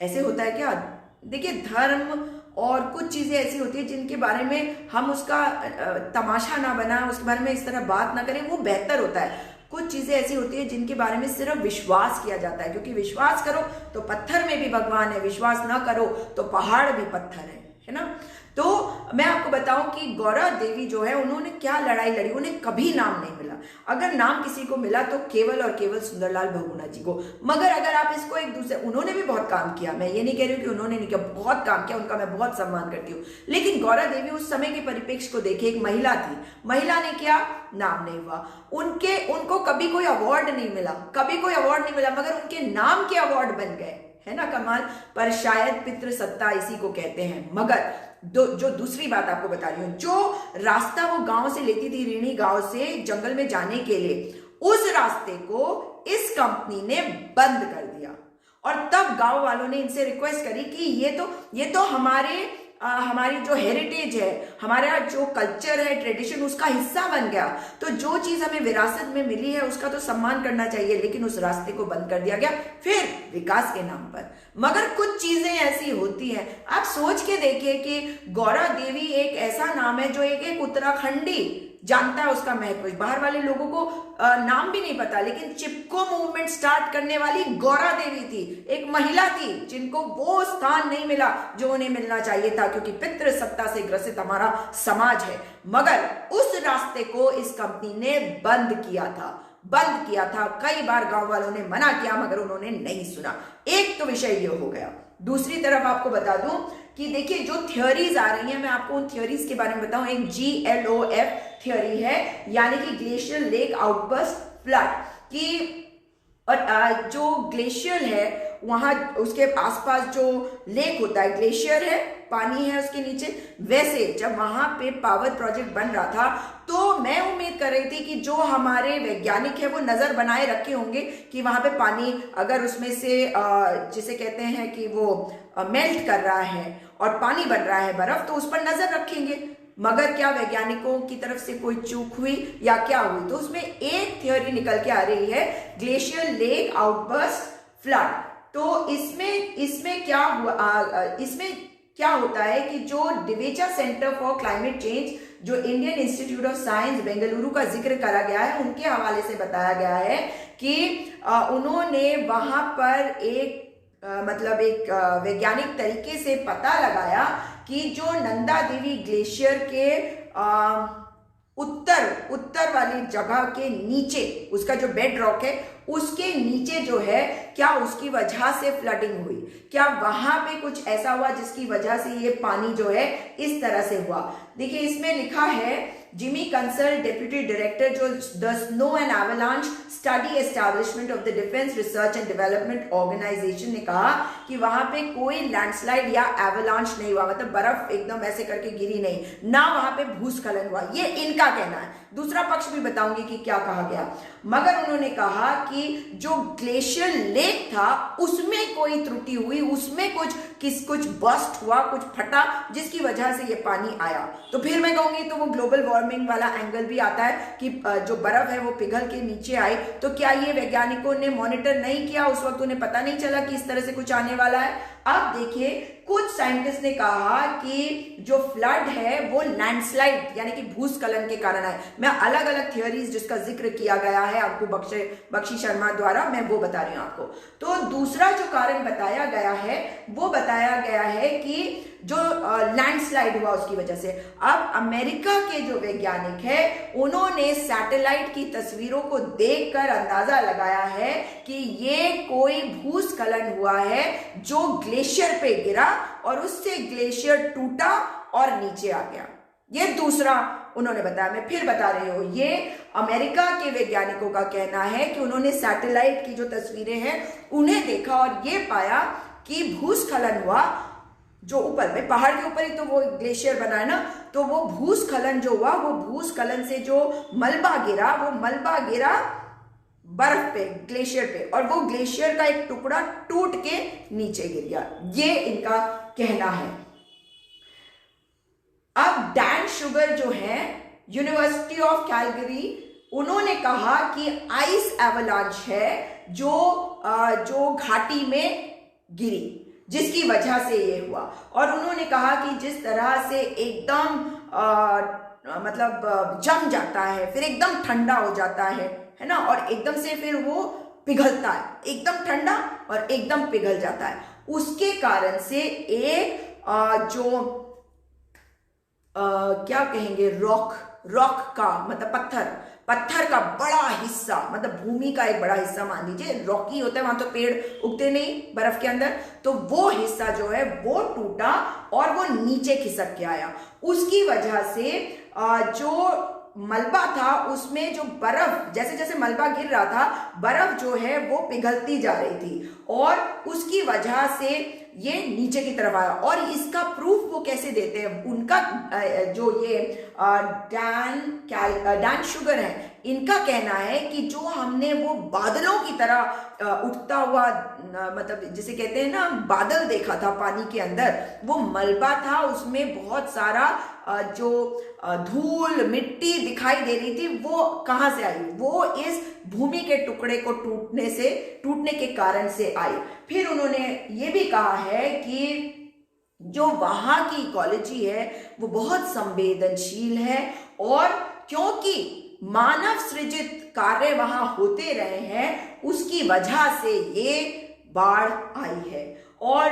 ऐसे होता है क्या? देखिए, धर्म और कुछ चीजें ऐसी होती है जिनके बारे में हम उसका तमाशा ना बना, उसके बारे में इस तरह बात ना करें, वो बेहतर होता है। कुछ चीजें ऐसी होती है जिनके बारे में सिर्फ विश्वास किया जाता है, क्योंकि विश्वास करो तो पत्थर में भी भगवान है, विश्वास ना करो तो पहाड़ भी पत्थर है ना। तो मैं आपको बताऊं कि गौरा देवी जो है उन्होंने क्या लड़ाई लड़ी, उन्हें कभी नाम नहीं मिला। अगर नाम किसी को मिला तो केवल और केवल सुंदरलाल बहुगुणा जी को। मगर अगर आप इसको एक दूसरे, उन्होंने भी बहुत काम किया, मैं ये नहीं कह रही हूँ कि उन्होंने नहीं किया, बहुत काम किया, उनका मैं बहुत सम्मान करती हूँ। लेकिन गौरा देवी उस समय के परिप्रेक्ष्य को देखे, एक महिला थी, महिला ने किया, नाम नहीं हुआ, उनको कभी कोई अवार्ड नहीं मिला, मगर उनके नाम के अवार्ड बन गए, है ना कमाल। पर शायद पितृ सत्ता इसी को कहते हैं। मगर जो दूसरी बात आपको बता रही हूं, जो रास्ता वो गांव से लेती थी, ऋणी गांव से जंगल में जाने के लिए, उस रास्ते को इस कंपनी ने बंद कर दिया। और तब गांव वालों ने इनसे रिक्वेस्ट करी कि ये तो हमारी जो हेरिटेज है, हमारा जो कल्चर है, ट्रेडिशन, उसका हिस्सा बन गया, तो जो चीज हमें विरासत में मिली है उसका तो सम्मान करना चाहिए। लेकिन उस रास्ते को बंद कर दिया गया, फिर विकास के नाम पर। मगर कुछ चीजें ऐसी होती हैं, आप सोच के देखिए कि गौरा देवी एक ऐसा नाम है जो एक उत्तराखंडी जानता है उसका महत्व। बाहर वाले लोगों को नाम भी नहीं पता, लेकिन चिपको मूवमेंट स्टार्ट करने वाली गौरा देवी थी, एक महिला थी जिनको वो स्थान नहीं मिला जो उन्हें मिलना चाहिए था, क्योंकि पितृ सत्ता से ग्रसित हमारा समाज है। मगर उस रास्ते को इस कंपनी ने बंद किया था। कई बार गांव वालों ने मना किया मगर उन्होंने नहीं सुना। एक तो विषय ये हो गया। दूसरी तरफ आपको बता दूं कि देखिए, जो थियोरीज आ रही हैं, मैं आपको उन थियोरीज के बारे में बताऊं। एक GLOF थियोरी है, यानी कि ग्लेशियर लेक आउटबर्स्ट फ्लड की। और जो ग्लेशियर है वहां, उसके आसपास जो लेक होता है, ग्लेशियर है, पानी है उसके नीचे। वैसे जब वहां पे पावर प्रोजेक्ट बन रहा था तो मैं उम्मीद कर रही थी कि जो हमारे वैज्ञानिक है वो नजर बनाए रखे होंगे कि वहां पे पानी अगर उसमें से जिसे कहते हैं कि वो मेल्ट कर रहा है और पानी बन रहा है बर्फ, तो उस पर नजर रखेंगे। मगर क्या वैज्ञानिकों की तरफ से कोई चूक हुई या क्या हुई? तो उसमें एक थियोरी निकल के आ रही है, ग्लेशियर लेक आउटबर्स्ट फ्लड। तो इसमें क्या हुआ, इसमें क्या होता है कि जो डिवेचा सेंटर फॉर क्लाइमेट चेंज, जो Indian institute of science Bengaluru का जिक्र करा गया है, उनके हवाले से बताया गया है कि उन्होंने वहां पर एक वैज्ञानिक तरीके से पता लगाया कि जो नंदा देवी ग्लेशियर के उत्तर वाली जगह के नीचे, उसका जो बेड रॉक है उसके नीचे जो है, क्या उसकी वजह से फ्लडिंग हुई? क्या वहां पे कुछ ऐसा हुआ जिसकी वजह से ये पानी जो है इस तरह से हुआ? देखिए, इसमें लिखा है, जिमी कंसल, डेप्यूटी डायरेक्टर जो the snow and avalanche study establishment of the defence research and development organisation, ने कहा कि वहां पे कोई लैंडस्लाइड या एवलांच नहीं हुआ, मतलब बर्फ एकदम ऐसे करके गिरी नहीं, ना वहां पे भूस्खलन हुआ, ये इनका कहना है। दूसरा पक्ष भी बताऊंगी कि क्या कहा गया। मगर उन्होंने कहा कि जो ग्लेशियर लेक था उसमें कोई त्रुटि हुई, उसमें कुछ कुछ बस्ट हुआ, कुछ फटा, जिसकी वजह से ये पानी आया। तो फिर मैं कहूंगी तो वो ग्लोबल वार्मिंग वाला एंगल भी आता है कि जो बर्फ है वो पिघल के नीचे आई। तो क्या ये वैज्ञानिकों ने मॉनिटर नहीं किया, उस वक्त उन्हें पता नहीं चला कि इस तरह से कुछ आने वाला है? अब देखिए, कुछ साइंटिस्ट ने कहा कि जो फ्लड है वो लैंडस्लाइड यानी कि भूस्खलन के कारण है। मैं अलग अलग थियोरीज जिसका जिक्र किया गया है आपको बख्शी शर्मा द्वारा, मैं वो बता रही हूं आपको। तो दूसरा जो कारण बताया गया है वो बताया गया है कि जो लैंडस्लाइड हुआ उसकी वजह से। अब अमेरिका के जो वैज्ञानिक है उन्होंने सैटेलाइट की तस्वीरों को देखकर अंदाजा लगाया है कि ये कोई भूस्खलन हुआ है जो ग्लेशियर पे गिरा और उससे ग्लेशियर टूटा और नीचे आ गया। ये दूसरा उन्होंने बताया। मैं फिर बता रही हूं, ये अमेरिका के वैज्ञानिकों का कहना है कि उन्होंने सैटेलाइट की जो तस्वीरें हैं उन्हें देखा और ये पाया कि भूस्खलन हुआ जो ऊपर में पहाड़ के ऊपर ही तो वो ग्लेशियर बना है ना, तो वो भूस्खलन जो हुआ, वो भूस्खलन से जो मलबा गिरा, वो मलबा गिरा बर्फ पे, ग्लेशियर पे, और वो ग्लेशियर का एक टुकड़ा टूट के नीचे गिर गया। ये इनका कहना है। अब डैन शुगर जो है यूनिवर्सिटी ऑफ कैलगरी, उन्होंने कहा कि आइस एवलांच है जो घाटी में गिरी, जिसकी वजह से ये हुआ। और उन्होंने कहा कि जिस तरह से एकदम मतलब जम जाता है, फिर एकदम ठंडा हो जाता है ना, और एकदम से फिर वो पिघलता है, एकदम ठंडा और एकदम पिघल जाता है, उसके कारण से एक जो क्या कहेंगे, रॉक का मतलब पत्थर का बड़ा हिस्सा, मतलब भूमि का एक बड़ा हिस्सा मान लीजिए, रॉकी होता है, वहां तो पेड़ उगते नहीं बर्फ के अंदर, तो वो हिस्सा जो है वो टूटा और वो नीचे खिसक के आया। उसकी वजह से जो मलबा था उसमें जो बर्फ, जैसे जैसे मलबा गिर रहा था, बर्फ जो है वो पिघलती जा रही थी और उसकी वजह से ये नीचे की तरफ आया। और इसका प्रूफ वो कैसे देते हैं, उनका जो ये डैन शुगर है, इनका कहना है कि जो हमने वो बादलों की तरह उठता हुआ, मतलब जिसे कहते हैं ना बादल देखा था पानी के अंदर, वो मलबा था, उसमें बहुत सारा जो धूल मिट्टी दिखाई दे रही थी, वो कहां से आई? वो इस भूमि के टुकड़े को टूटने के कारण से आई। फिर उन्होंने ये भी कहा है कि जो वहां की इकोलॉजी है वो बहुत संवेदनशील है, और क्योंकि मानव सृजित कार्य वहां होते रहे हैं उसकी वजह से ये बाढ़ आई है। और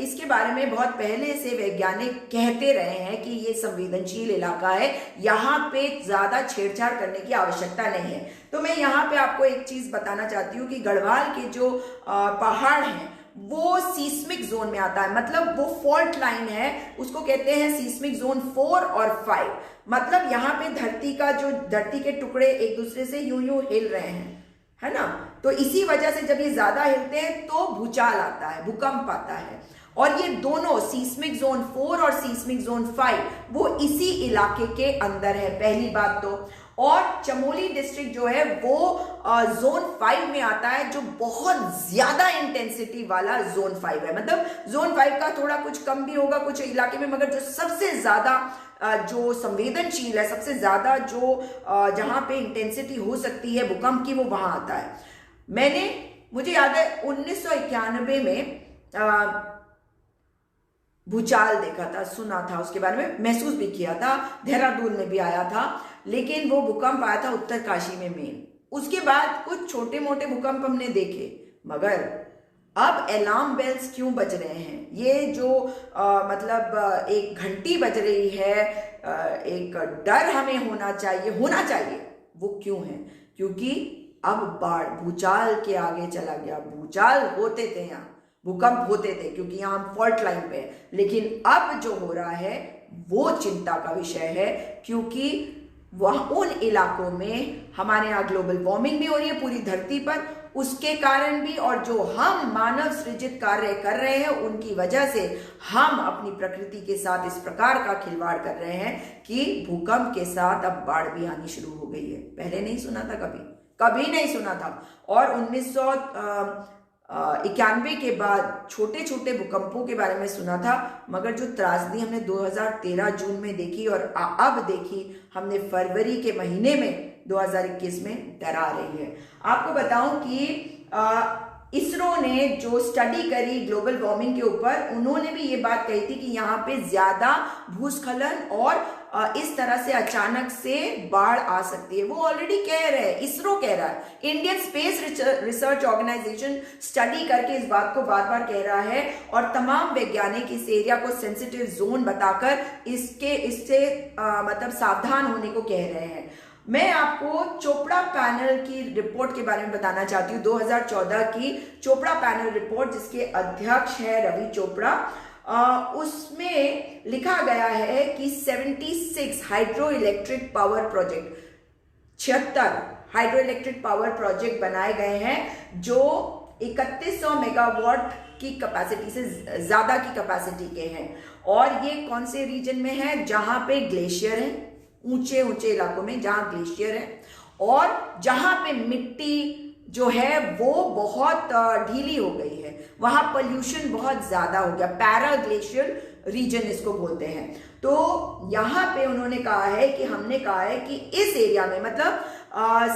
इसके बारे में बहुत पहले से वैज्ञानिक कहते रहे हैं कि ये संवेदनशील इलाका है, यहाँ पे ज्यादा छेड़छाड़ करने की आवश्यकता नहीं है। तो मैं यहाँ पे आपको एक चीज बताना चाहती हूँ कि गढ़वाल के जो पहाड़ हैं वो सीस्मिक जोन में आता है, मतलब वो फॉल्ट लाइन है, उसको कहते हैं सीस्मिक जोन 4 और 5। मतलब यहाँ पे धरती के टुकड़े एक दूसरे से यूं यूं हिल रहे हैं, है ना। तो इसी वजह से जब ये ज्यादा हिलते हैं तो भूचाल आता है, भूकंप आता है। और ये दोनों सीस्मिक जोन 4 और सीस्मिक जोन 5 वो इसी इलाके के अंदर है, पहली बात तो। और चमोली डिस्ट्रिक्ट जो है वो जोन 5 में आता है, जो बहुत ज्यादा इंटेंसिटी वाला जोन 5 है। मतलब जोन 5 का थोड़ा कुछ कम भी होगा कुछ इलाके में, मगर जो सबसे ज्यादा जो संवेदनशील है, सबसे ज्यादा जो जहां पे इंटेंसिटी हो सकती है भूकंप की, वो वहां आता है। मुझे याद है 1991 में भूचाल देखा था, सुना था उसके बारे में, महसूस भी किया था, देहरादून में भी आया था, लेकिन वो भूकंप आया था उत्तरकाशी में मेन। उसके बाद कुछ छोटे मोटे भूकंप हमने देखे, मगर अब अलार्म बेल्स क्यों बज रहे हैं? ये जो मतलब एक घंटी बज रही है, एक डर हमें होना चाहिए, वो क्यों है? क्योंकि अब बाढ़ भूचाल के आगे चला गया। भूचाल होते थे यहाँ, भूकंप होते थे, क्योंकि यहाँ हम फॉल्ट लाइन पे हैं, लेकिन अब जो हो रहा है वो चिंता का विषय है, क्योंकि वह उन इलाकों में हमारे यहाँ ग्लोबल वार्मिंग भी हो रही है पूरी धरती पर, उसके कारण भी, और जो हम मानव सृजित कार्य कर रहे हैं उनकी वजह से हम अपनी प्रकृति के साथ इस प्रकार का खिलवाड़ कर रहे हैं कि भूकंप के साथ अब बाढ़ भी आनी शुरू हो गई है। पहले नहीं सुना था, कभी नहीं सुना था। और 91 के बाद छोटे छोटे भूकंपों के बारे में सुना था, मगर जो त्रासदी हमने 2013 जून में देखी और अब देखी हमने फरवरी के महीने में 2021 में, डरा रही है। आपको बताऊं कि इसरो ने जो स्टडी करी ग्लोबल वार्मिंग के ऊपर, उन्होंने भी ये बात कही थी कि यहाँ पे ज्यादा भूस्खलन और इस तरह से अचानक से बाढ़ आ सकती है। वो ऑलरेडी कह रहे हैं, इसरो कह रहा है, Indian space research organisation study करके इस बात को बार बार कह रहा है और तमाम वैज्ञानिक इस एरिया को सेंसिटिव जोन बताकर इससे मतलब सावधान होने को कह रहे हैं। मैं आपको चोपड़ा पैनल की रिपोर्ट के बारे में बताना चाहती हूँ, 2014 की चोपड़ा पैनल रिपोर्ट, जिसके अध्यक्ष है रवि चोपड़ा। उसमें लिखा गया है कि 76 hydro electric power project, 76 hydro electric power project बनाए गए हैं जो 3100 मेगावाट की कैपेसिटी से ज्यादा की कैपेसिटी के हैं। और ये कौन से रीजन में है? जहां पे ग्लेशियर है, ऊंचे ऊंचे इलाकों में जहां ग्लेशियर है और जहां पे मिट्टी जो है वो बहुत ढीली हो गई है, वहां पोल्यूशन बहुत ज्यादा हो गया, पैरा ग्लेशियर रीजन इसको बोलते हैं। तो यहां पे उन्होंने कहा है कि हमने कहा है कि इस एरिया में मतलब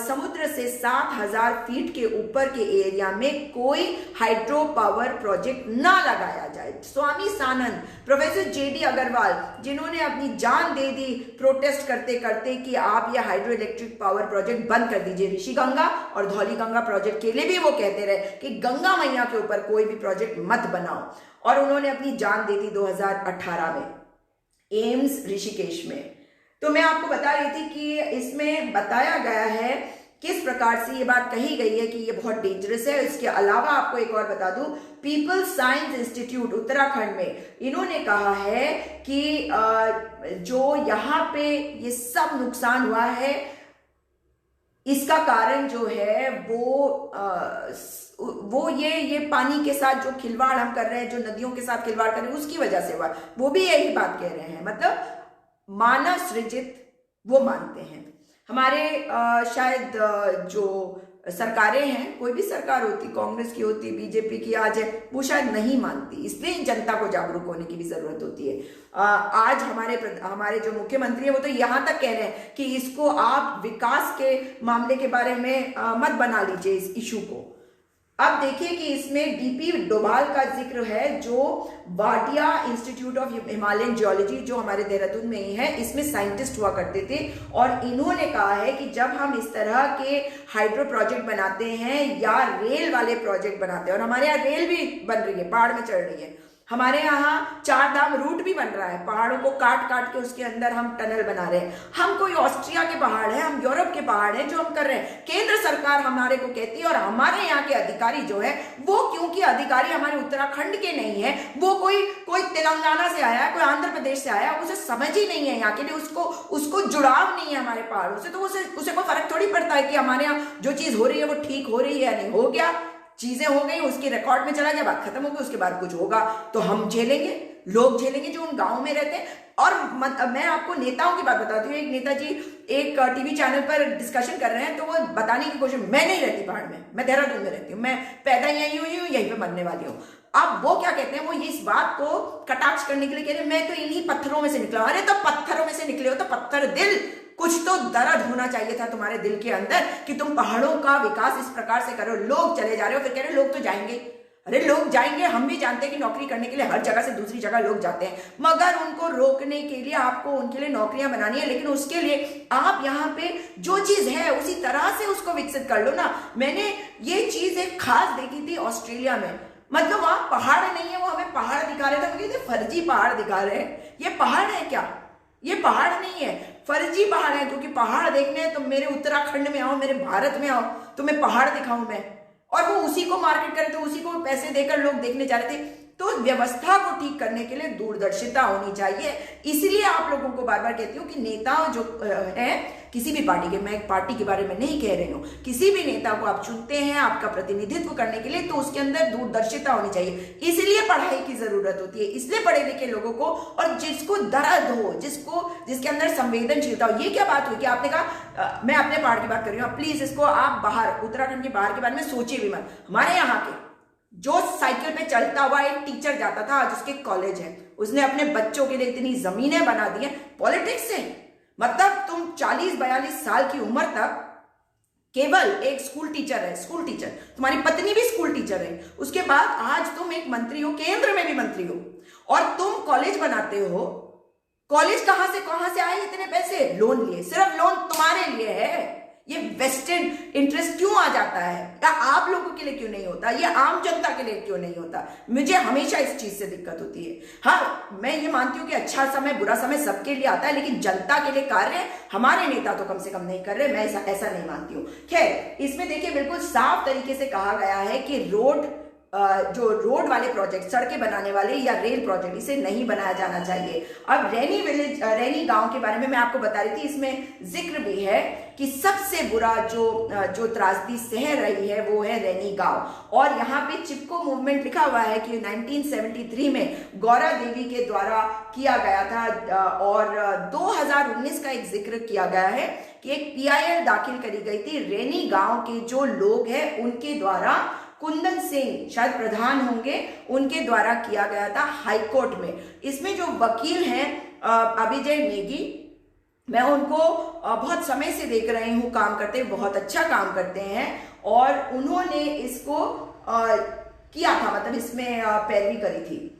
समुद्र से 7000 फीट के ऊपर के एरिया में कोई हाइड्रो पावर प्रोजेक्ट ना लगाया जाए। स्वामी सानंद, प्रोफेसर जेडी अग्रवाल, जिन्होंने अपनी जान दे दी प्रोटेस्ट करते करते कि आप ये हाइड्रो इलेक्ट्रिक पावर प्रोजेक्ट बंद कर दीजिए, ऋषि गंगा और धौली गंगा प्रोजेक्ट के लिए भी वो कहते रहे कि गंगा मैया के ऊपर कोई भी प्रोजेक्ट मत बनाओ, और उन्होंने अपनी जान दे दी 2018 में एम्स ऋषिकेश में। तो मैं आपको बता रही थी कि इसमें बताया गया है किस प्रकार से ये बात कही गई है कि ये बहुत डेंजरस है। इसके अलावा आपको एक और बता दूं, पीपल साइंस इंस्टीट्यूट उत्तराखंड में इन्होंने कहा है कि जो यहाँ पे ये सब नुकसान हुआ है, इसका कारण जो है वो ये पानी के साथ जो खिलवाड़ हम कर रहे हैं, जो नदियों के साथ खिलवाड़ कर रहे हैं, उसकी वजह से हुआ। वो भी यही बात कह रहे हैं, मतलब मानव सृजित वो मानते हैं। हमारे शायद जो सरकारें हैं, कोई भी सरकार होती, कांग्रेस की होती, बीजेपी की आज है, वो शायद नहीं मानती, इसलिए जनता को जागरूक होने की भी जरूरत होती है। आज हमारे जो मुख्यमंत्री है वो तो यहां तक कह रहे हैं कि इसको आप विकास के मामले के बारे में मत बना लीजिए इस इशू को। अब देखिए कि इसमें डीपी डोभाल का जिक्र है, जो Wadia institute of Himalayan geology जो हमारे देहरादून में ही है, इसमें साइंटिस्ट हुआ करते थे, और इन्होंने कहा है कि जब हम इस तरह के हाइड्रो प्रोजेक्ट बनाते हैं या रेल वाले प्रोजेक्ट बनाते हैं, और हमारे यहाँ रेल भी बन रही है, पहाड़ में चढ़ रही है, हमारे यहाँ 4 धाम रूट भी बन रहा है, पहाड़ों को काट काट के उसके अंदर हम टनल बना रहे हैं। हम कोई ऑस्ट्रिया के पहाड़ है, हम यूरोप के पहाड़ है जो हम कर रहे हैं। केंद्र सरकार हमारे को कहती है, और हमारे यहाँ के अधिकारी जो है वो, क्योंकि अधिकारी हमारे उत्तराखंड के नहीं है, वो कोई तेलंगाना से आया है, कोई आंध्र प्रदेश से आया, उसे समझ ही नहीं है यहाँ के लिए, उसको जुड़ाव नहीं है हमारे पहाड़ों से, तो उसे कोई फर्क थोड़ी पड़ता है कि हमारे यहाँ जो चीज हो रही है वो ठीक हो रही है या नहीं। हो गया, चीजें हो गई, उसके रिकॉर्ड में चला गया, बात खत्म हो गई, उसके बाद कुछ होगा तो हम झेलेंगे, लोग झेलेंगे जो उन गांवों में रहते हैं। और मैं आपको नेताओं की बात बताती हूँ। एक नेताजी एक टीवी चैनल पर डिस्कशन कर रहे हैं, तो वो बताने की कोशिश, मैं नहीं रहती पहाड़ में, मैं देहरादून में रहती हूँ, मैं पैदा यहीं हुई हूँ, यहीं पे मरने वाली हूँ। अब वो क्या कहते हैं, वो ये इस बात को कटाक्ष करने के लिए कह रहे हैं, मैं तो इन्हीं पत्थरों में से निकला। अरे तो पत्थरों में से निकले हो तो पत्थर दिल, कुछ तो दर्द होना चाहिए था तुम्हारे दिल के अंदर कि तुम पहाड़ों का विकास इस प्रकार से करो। लोग चले जा रहे हो, फिर कह रहे लोग तो जाएंगे। अरे लोग जाएंगे, हम भी जानते हैं कि नौकरी करने के लिए हर जगह से दूसरी जगह लोग जाते हैं, मगर उनको रोकने के लिए आपको उनके लिए नौकरियां बनानी है। लेकिन उसके लिए आप यहाँ पे जो चीज है उसी तरह से उसको विकसित कर लो ना। मैंने ये चीज एक खास देखी थी ऑस्ट्रेलिया में, मतलब वहां पहाड़ नहीं है, वो हमें पहाड़ दिखा रहे थे, मुझे फर्जी पहाड़ दिखा रहे हैं। ये पहाड़ है क्या? ये पहाड़ नहीं है, फर्जी पहाड़ है। क्योंकि पहाड़ देखने हैं तो मेरे उत्तराखंड में आओ, मेरे भारत में आओ, तो मैं पहाड़ दिखाऊं मैं, और वो उसी को मार्केट करे, तो उसी को पैसे देकर लोग देखने जा रहे थे। तो व्यवस्था को ठीक करने के लिए दूरदर्शिता होनी चाहिए। इसलिए आप लोगों को बार बार कहती हूँ कि नेता जो है किसी भी पार्टी के, मैं एक पार्टी के बारे में नहीं कह रही हूँ, किसी भी नेता को आप चुनते हैं आपका प्रतिनिधित्व करने के लिए, तो उसके अंदर दूरदर्शिता होनी चाहिए। इसलिए पढ़ाई की जरूरत होती है, इसलिए पढ़े लिखे लोगों को, और जिसको दर्द हो, जिसके अंदर संवेदनशीलता हो। ये क्या बात हुई कि आपने कहा मैं अपने पहाड़ की बात कर रही हूँ, प्लीज इसको आप बाहर, उत्तराखंड के बाहर के बारे में सोचिए भी मत। हमारे यहाँ के जो साइकिल पे चलता हुआ एक टीचर जाता था, आज उसके कॉलेज है, उसने अपने बच्चों के लिए इतनी जमीनें बना दी हैं पॉलिटिक्स से। मतलब तुम 40-42 साल की उम्र तक केवल एक स्कूल टीचर है, स्कूल टीचर, तुम्हारी पत्नी भी स्कूल टीचर है, उसके बाद आज तुम एक मंत्री हो, केंद्र में भी मंत्री हो, और तुम कॉलेज बनाते हो। कॉलेज कहां से आए इतने पैसे? लोन लिए, सिर्फ लोन तुम्हारे लिए है। ये वेस्टेड इंटरेस्ट क्यों आ जाता है? या आप लोगों के लिए क्यों नहीं होता? ये आम जनता के लिए क्यों नहीं होता? मुझे हमेशा इस चीज से दिक्कत होती है। हाँ, मैं ये मानती हूं कि अच्छा समय बुरा समय सबके लिए आता है, लेकिन जनता के लिए कार्य हमारे नेता तो कम से कम नहीं कर रहे। मैं ऐसा नहीं मानती हूं। खैर, इसमें देखिए बिल्कुल साफ तरीके से कहा गया है कि जो रोड वाले प्रोजेक्ट, सड़कें बनाने वाले या रेल प्रोजेक्ट, इसे नहीं बनाया जाना चाहिए। अब रैनी गांव के बारे में मैं आपको बता रही थी, इसमें जिक्र भी है कि सबसे बुरा जो त्रासदी सह रही है वो है रैनी गांव। और यहाँ पे चिपको मूवमेंट लिखा हुआ है कि 1973 में गौरा देवी के द्वारा किया गया था, और 2019 का एक जिक्र किया गया है कि एक PIL दाखिल करी गई थी। रैनी गांव के जो लोग हैं उनके द्वारा, कुंदन सिंह शायद प्रधान होंगे, उनके द्वारा किया गया था हाईकोर्ट में। इसमें जो वकील हैं अभिजय नेगी, मैं उनको बहुत समय से देख रही हूं काम करते हैं, बहुत अच्छा काम करते हैं, और उन्होंने इसको किया था, मतलब इसमें पैरवी करी थी।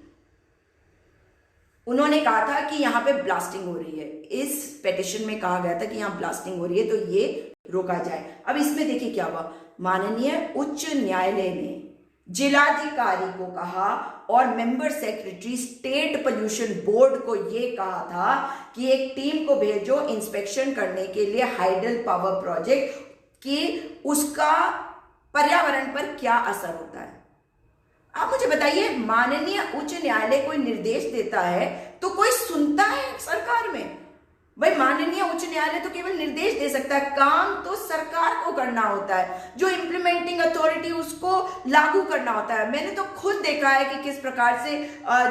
उन्होंने कहा था कि यहाँ पे ब्लास्टिंग हो रही है, इस पेटिशन में कहा गया था कि यहाँ ब्लास्टिंग हो रही है, तो ये रोका जाए। अब इसमें देखिए क्या हुआ, माननीय उच्च न्यायालय ने जिलाधिकारी को कहा और member secretary state pollution board को यह कहा था कि एक टीम को भेजो इंस्पेक्शन करने के लिए हाइडल पावर प्रोजेक्ट कि उसका पर्यावरण पर क्या असर होता है। आप मुझे बताइए, माननीय उच्च न्यायालय कोई निर्देश देता है तो कोई सुनता है सरकार में? भाई, माननीय उच्च न्यायालय तो केवल निर्देश दे सकता है, काम तो सरकार को करना होता है, जो इम्प्लीमेंटिंग अथॉरिटी उसको लागू करना होता है। मैंने तो खुद देखा है कि किस प्रकार से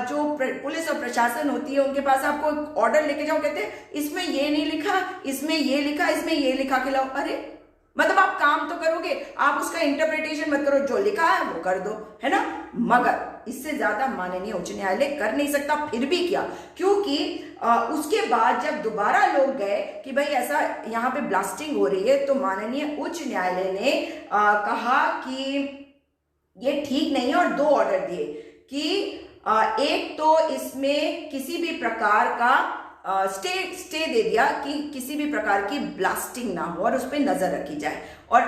जो पुलिस और प्रशासन होती है, उनके पास आपको ऑर्डर लेके जाओ, कहते हैं इसमें ये नहीं लिखा, इसमें ये लिखा, इसमें ये लिखा के लाओ। अरे मतलब आप काम तो करोगे, आप उसका इंटरप्रिटेशन मत करो, जो लिखा है वो कर दो, है ना। मगर इससे ज्यादा माननीय उच्च न्यायालय कर नहीं सकता। फिर भी क्या, क्योंकि उसके बाद जब दोबारा लोग गए कि भाई ऐसा यहाँ पे ब्लास्टिंग हो रही है, तो माननीय उच्च न्यायालय ने कहा कि ये ठीक नहीं है, और 2 ऑर्डर दिए कि एक तो इसमें किसी भी प्रकार का स्टे दे दिया कि किसी भी प्रकार की ब्लास्टिंग ना हो और उस पर नजर रखी जाए। और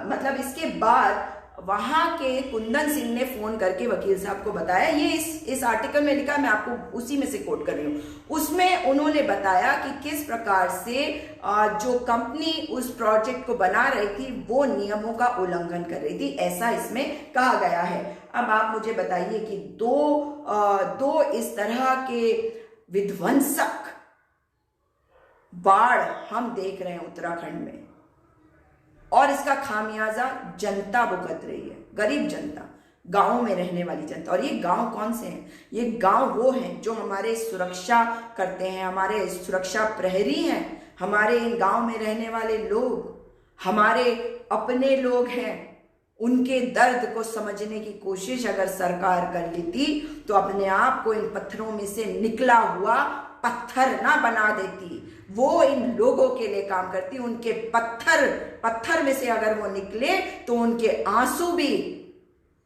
मतलब इसके बाद वहां के कुंदन सिंह ने फोन करके वकील साहब को बताया, ये इस आर्टिकल में लिखा, मैं आपको उसी में से कोट कर रही हूँ। उसमें उन्होंने बताया कि किस प्रकार से जो कंपनी उस प्रोजेक्ट को बना रही थी वो नियमों का उल्लंघन कर रही थी, ऐसा इसमें कहा गया है। अब आप मुझे बताइए कि दो इस तरह के विध्वंसक बाढ़ हम देख रहे हैं उत्तराखंड में, और इसका खामियाजा जनता भुगत रही है, गरीब जनता, गांवों में रहने वाली जनता। और ये गांव कौन से हैं? ये गांव वो हैं जो हमारे सुरक्षा करते हैं, हमारे सुरक्षा प्रहरी हैं, हमारे इन गांव में रहने वाले लोग हमारे अपने लोग हैं। उनके दर्द को समझने की कोशिश अगर सरकार कर लेती तो अपने आप को इन पत्थरों में से निकला हुआ पत्थर ना बना देती, वो इन लोगों के लिए काम करती। उनके पत्थर में से अगर वो निकले तो उनके आंसू भी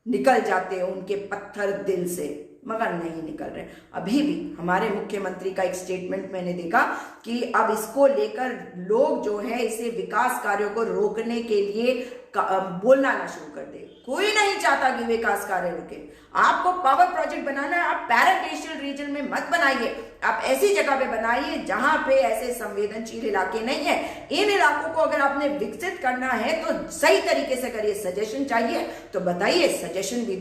निकल जाते हैं उनके पत्थर दिल से, मगर नहीं निकल रहे। अभी भी हमारे मुख्यमंत्री का एक स्टेटमेंट मैंने देखा कि अब इसको लेकर लोग जो है इसे विकास कार्यों को रोकने के लिए बोलना ना शुरू कर दे। कोई नहीं चाहता कि विकास कार्य रुके। आपको पावर प्रोजेक्ट बनाना है, आप पैराग्लेशियल रीजन में मत बनाइए, आप ऐसी जगह पे बनाइए जहां पे ऐसे संवेदनशील इलाके नहीं है। इन इलाकों को अगर आपने विकसित करना है तो सही तरीके से करिए। सजेशन चाहिए तो बताइए, सजेशन भी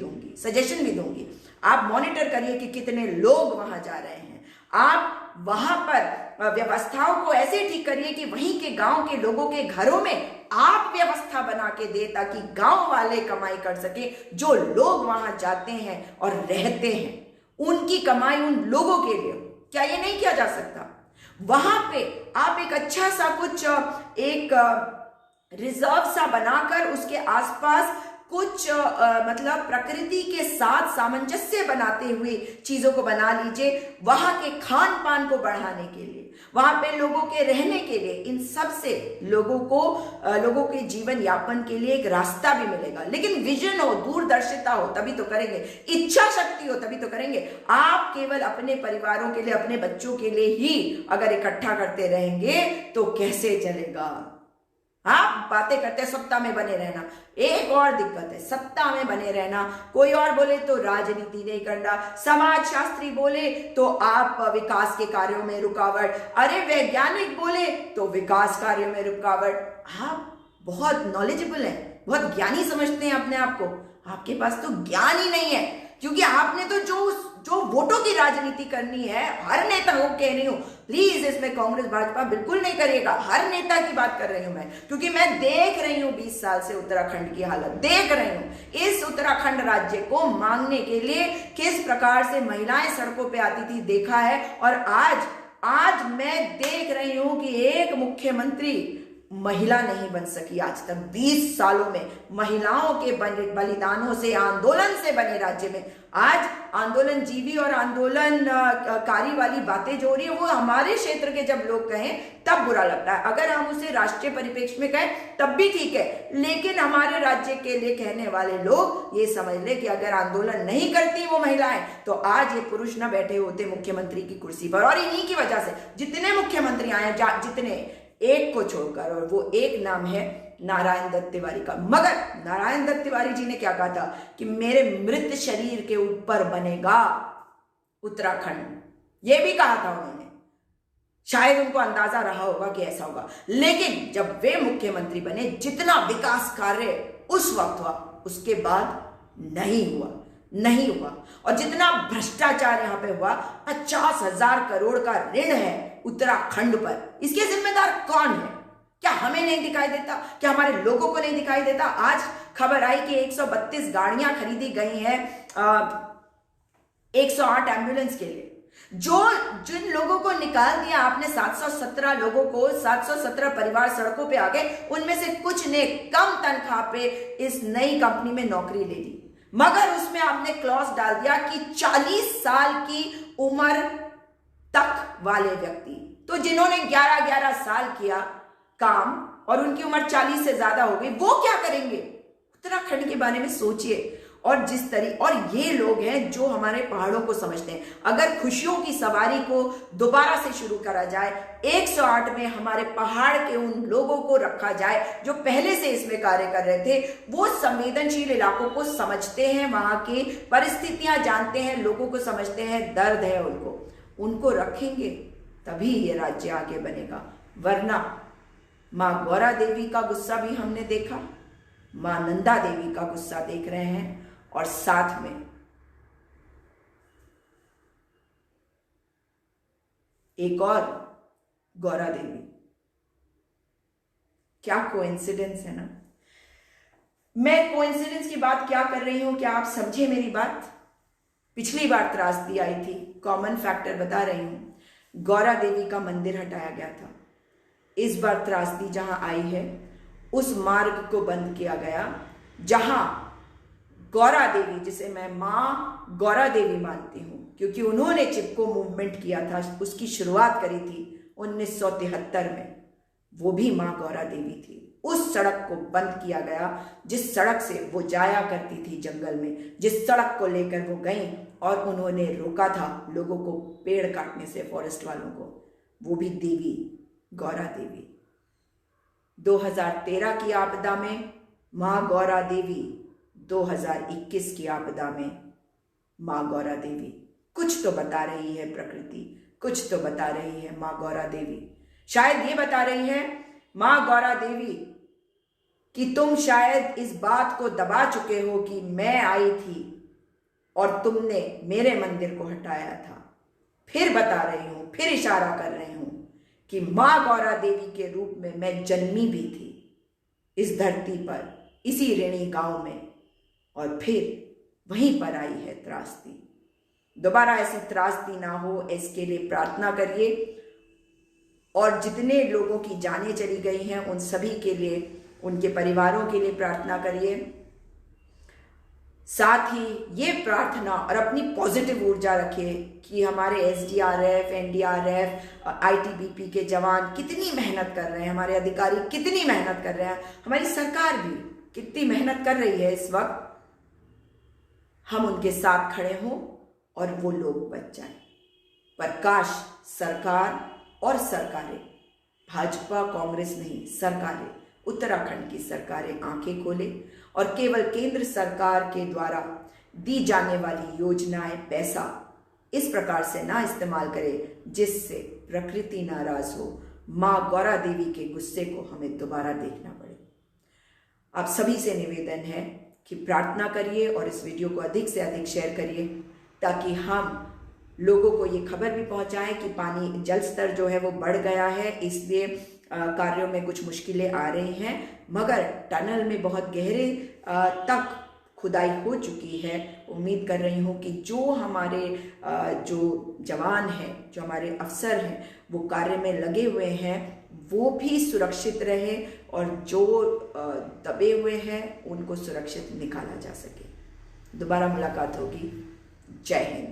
दूंगी। आप मॉनिटर करिए कि कितने लोग वहां जा रहे हैं। आप वहां पर व्यवस्थाओं को ऐसे ठीक करिए कि वहीं के गांव के लोगों के घरों में आप व्यवस्था बना के दे, ताकि गांव वाले कमाई कर सके। जो लोग वहां जाते हैं और रहते हैं उनकी कमाई उन लोगों के लिए, क्या ये नहीं किया जा सकता? वहां पे आप एक अच्छा सा कुछ एक रिजर्व सा बनाकर उसके आसपास कुछ मतलब प्रकृति के साथ सामंजस्य बनाते हुए चीजों को बना लीजिए, वहां के खान पान को बढ़ाने के लिए, वहां पे लोगों के रहने के लिए, इन सब से लोगों के जीवन यापन के लिए एक रास्ता भी मिलेगा। लेकिन विजन हो, दूरदर्शिता हो, तभी तो करेंगे, इच्छा शक्ति हो तभी तो करेंगे। आप केवल अपने परिवारों के लिए, अपने बच्चों के लिए ही अगर इकट्ठा करते रहेंगे तो कैसे चलेगा। आप बातें करते हैं सत्ता में बने रहना, एक और दिक्कत है सत्ता में बने रहना। कोई और बोले तो राजनीति नहीं करना, समाज शास्त्री बोले तो आप विकास के कार्यों में रुकावट, अरे वैज्ञानिक बोले तो विकास कार्यों में रुकावट। आप बहुत नॉलेजेबल हैं, बहुत ज्ञानी समझते हैं अपने आप को, आपके पास तो ज्ञान ही नहीं है, क्योंकि आपने तो जो वोटों की राजनीति करनी है, हर नेता को कह रही हूं, प्लीज इसमें कांग्रेस भाजपा बिल्कुल नहीं करिएगा, हर नेता की बात कर रही हूं मैं, क्योंकि मैं देख रही हूं 20 साल से उत्तराखंड की हालत, देख रही हूं इस उत्तराखंड राज्य को मांगने के लिए किस प्रकार से महिलाएं सड़कों पे आती थी, देखा है। और आज मैं देख रही हूं कि एक मुख्यमंत्री महिला नहीं बन सकी आज तक। 20 सालों में महिलाओं के बलिदानों से, आंदोलन से बने राज्य में आज आंदोलन जीवी और आंदोलनकारी वाली बातें जो हो रही है, वो हमारे क्षेत्र के जब लोग कहें तब बुरा लगता है। अगर हम उसे राष्ट्रीय परिप्रेक्ष्य में कहें तब भी ठीक है, लेकिन हमारे राज्य के लिए कहने वाले लोग ये समझ ले कि अगर आंदोलन नहीं करती वो महिलाएं तो आज ये पुरुष न बैठे होते मुख्यमंत्री की कुर्सी पर। और इन्हीं की वजह से जितने मुख्यमंत्री आए, जितने, एक को छोड़कर, और वो एक नाम है नारायण दत्त तिवारी का। मगर नारायण दत्त तिवारी जी ने क्या कहा था कि मेरे मृत शरीर के ऊपर बनेगा उत्तराखंड, ये भी कहा था उन्होंने। शायद उनको अंदाजा रहा होगा कि ऐसा होगा, लेकिन जब वे मुख्यमंत्री बने, जितना विकास कार्य उस वक्त हुआ, उसके बाद नहीं हुआ। और जितना भ्रष्टाचार यहां पे हुआ, 50,000 करोड़ का ऋण है उत्तराखंड पर, इसके जिम्मेदार कौन है? क्या हमें नहीं दिखाई देता? क्या हमारे लोगों को नहीं दिखाई देता? आज खबर आई कि 132 गाड़ियां खरीदी गई हैं 108 एम्बुलेंस के लिए। जिन लोगों को निकाल दिया आपने, 717 लोगों को, 717 परिवार सड़कों पे आ गए, उनमें से कुछ ने कम तनख्वाह पे इस नई कंपनी में नौकरी ले ली, मगर उसमें आपने क्लॉज डाल दिया कि 40 साल की उम्र तक वाले व्यक्ति, तो जिन्होंने 11-11 साल किया काम और उनकी उम्र 40 से ज्यादा हो गई, वो क्या करेंगे? उत्तराखंड के बारे में सोचिए। और ये लोग हैं जो हमारे पहाड़ों को समझते हैं। अगर खुशियों की सवारी को दोबारा से शुरू करा जाए, 108 में हमारे पहाड़ के उन लोगों को रखा जाए जो पहले से इसमें कार्य कर रहे थे, वो संवेदनशील इलाकों को समझते हैं, वहां की परिस्थितियां जानते हैं, लोगों को समझते हैं, दर्द है उनको रखेंगे तभी ये राज्य आगे बनेगा। वरना मां गौरा देवी का गुस्सा भी हमने देखा, मां नंदा देवी का गुस्सा देख रहे हैं, और साथ में एक और गौरा देवी। क्या कोइंसिडेंस है ना। मैं कोइंसिडेंस की बात क्या कर रही हूं, क्या आप समझे मेरी बात? पिछली बार त्रासदी आई थी, कॉमन फैक्टर बता रही हूं, गौरा देवी का मंदिर हटाया गया था। इस बार त्रासदी जहां आई है, उस मार्ग को बंद किया गया जहां गौरा देवी, जिसे मैं मां गौरा देवी मानती हूं, क्योंकि उन्होंने चिपको मूवमेंट किया था, उसकी शुरुआत करी थी 1973 में, वो भी मां गौरा देवी थी। उस सड़क को बंद किया गया जिस सड़क से वो जाया करती थी जंगल में, जिस सड़क को लेकर वो गई, और उन्होंने रोका था लोगों को पेड़ काटने से, फॉरेस्ट वालों को, वो भी देवी, गौरा देवी। 2013 की आपदा में मां गौरा देवी, 2021 की आपदा में मां गौरा देवी। कुछ तो बता रही है प्रकृति, कुछ तो बता रही है मां गौरा देवी। शायद ये बता रही है मां गौरा देवी कि तुम शायद इस बात को दबा चुके हो कि मैं आई थी और तुमने मेरे मंदिर को हटाया था। फिर बता रही हूं, फिर इशारा कर रही हूं कि मां गौरा देवी के रूप में मैं जन्मी भी थी इस धरती पर, इसी ऋणी गांव में, और फिर वहीं पर आई है त्रासदी। दोबारा ऐसी त्रासदी ना हो, इसके लिए प्रार्थना करिए। और जितने लोगों की जानें चली गई हैं, उन सभी के लिए, उनके परिवारों के लिए प्रार्थना करिए। साथ ही ये प्रार्थना और अपनी पॉजिटिव ऊर्जा रखें कि हमारे एसडीआरएफ, एनडीआरएफ, आईटीबीपी के जवान कितनी मेहनत कर रहे हैं, हमारे अधिकारी कितनी मेहनत कर रहे हैं, हमारी सरकार भी कितनी मेहनत कर रही है। इस वक्त हम उनके साथ खड़े हों और वो लोग बच जाएं। पर काश सरकार और सरकारें, भाजपा कांग्रेस नहीं, सरकारें, उत्तराखंड की सरकारें आंखें खोले और केवल केंद्र सरकार के द्वारा दी जाने वाली योजनाएं, पैसा इस प्रकार से ना इस्तेमाल करे जिससे प्रकृति नाराज हो, मां गौरा देवी के गुस्से को हमें दोबारा देखना पड़े। आप सभी से निवेदन है कि प्रार्थना करिए और इस वीडियो को अधिक से अधिक शेयर करिए ताकि हम लोगों को ये खबर भी पहुंचाएं कि पानी जल स्तर जो है वो बढ़ गया है, इसलिए कार्यों में कुछ मुश्किलें आ रही हैं, मगर टनल में बहुत गहरे तक खुदाई हो चुकी है। उम्मीद कर रही हूँ कि जो हमारे जो जवान हैं, जो हमारे अफसर हैं, वो कार्य में लगे हुए हैं, वो भी सुरक्षित रहे और जो दबे हुए हैं उनको सुरक्षित निकाला जा सके। दोबारा मुलाकात होगी। जय हिंद।